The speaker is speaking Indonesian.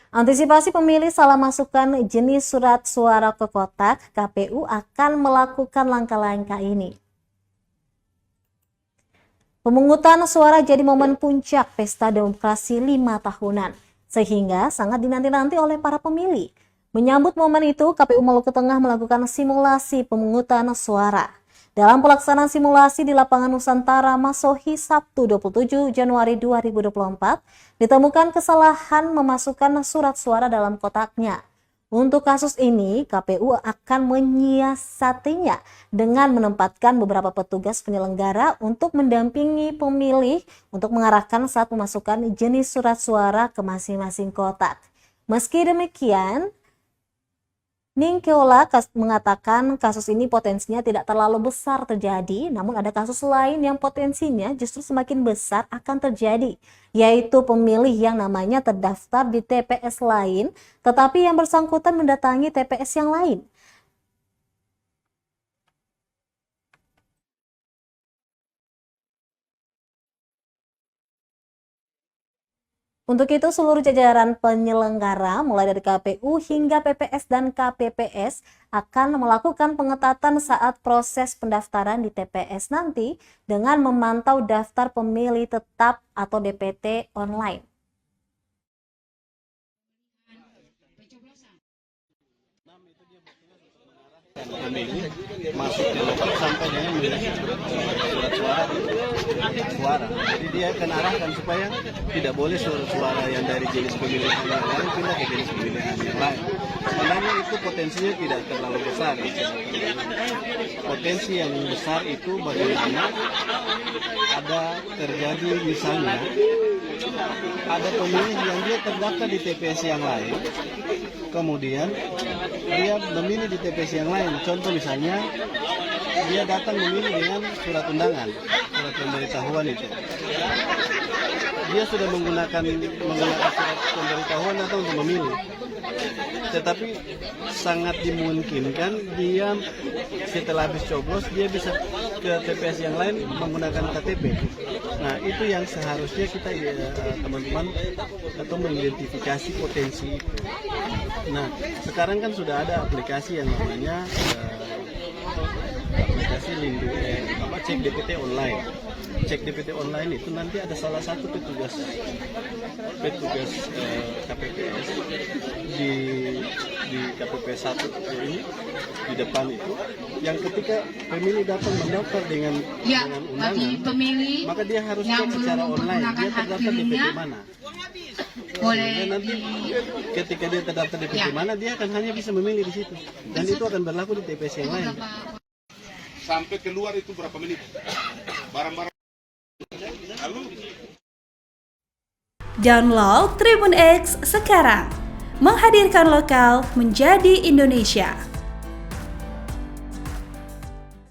Antisipasi pemilih salah masukkan jenis surat suara ke kotak, KPU akan melakukan langkah-langkah ini. Pemungutan suara jadi momen puncak pesta demokrasi 5 tahunan, sehingga sangat dinanti-nanti oleh para pemilih. Menyambut momen itu, KPU Maluku Tengah melakukan simulasi pemungutan suara. Dalam pelaksanaan simulasi di lapangan Nusantara Masohi Sabtu 27 Januari 2024, ditemukan kesalahan memasukkan surat suara dalam kotaknya. Untuk kasus ini, KPU akan menyiasatinya dengan menempatkan beberapa petugas penyelenggara untuk mendampingi pemilih untuk mengarahkan saat memasukkan jenis surat suara ke masing-masing kotak. Meski demikian, Ningkeola mengatakan kasus ini potensinya tidak terlalu besar terjadi, namun ada kasus lain yang potensinya justru semakin besar akan terjadi, yaitu pemilih yang namanya terdaftar di TPS lain, tetapi yang bersangkutan mendatangi TPS yang lain. Untuk itu, seluruh jajaran penyelenggara, mulai dari KPU hingga PPS dan KPPS, akan melakukan pengetatan saat proses pendaftaran di TPS nanti dengan memantau daftar pemilih tetap atau DPT online. Masuk ke lokal sampai dengan surat suara. Jadi dia akan arahkan supaya tidak boleh suara yang dari jenis pemilihan yang lain pindah ke jenis pemilihan yang lain. Sebenarnya itu potensinya tidak terlalu besar. Potensi yang besar itu bagaimana ada terjadi misalnya ada pemilih yang dia terdaftar di TPS yang lain, kemudian dia memilih di TPS yang lain. Contoh misalnya dia datang memilih dengan surat undangan, surat pemberitahuan itu. Dia sudah menggunakan surat pemberitahuan atau untuk memilih. Tetapi sangat dimungkinkan dia setelah habis coblos dia bisa ke TPS yang lain menggunakan KTP. Nah, itu yang seharusnya kita teman-teman atau mengidentifikasi potensi itu. Nah, sekarang kan sudah ada aplikasi yang namanya aplikasi cek DPT online. Cek DPT online itu nanti ada salah satu petugas KPPS di KPPS 1 ini di depan itu, yang ketika pemilih datang mendaftar dengan undangan, maka dia harus cek secara online dia terdaftar di PT mana. Dan nanti ketika dia terdaftar di PT mana, dia akan hanya bisa memilih di situ, dan itu akan berlaku di TPS yang lain. Sampai keluar itu berapa menit? Barang-barang. Lalu Download Tribun X sekarang, menghadirkan lokal menjadi Indonesia.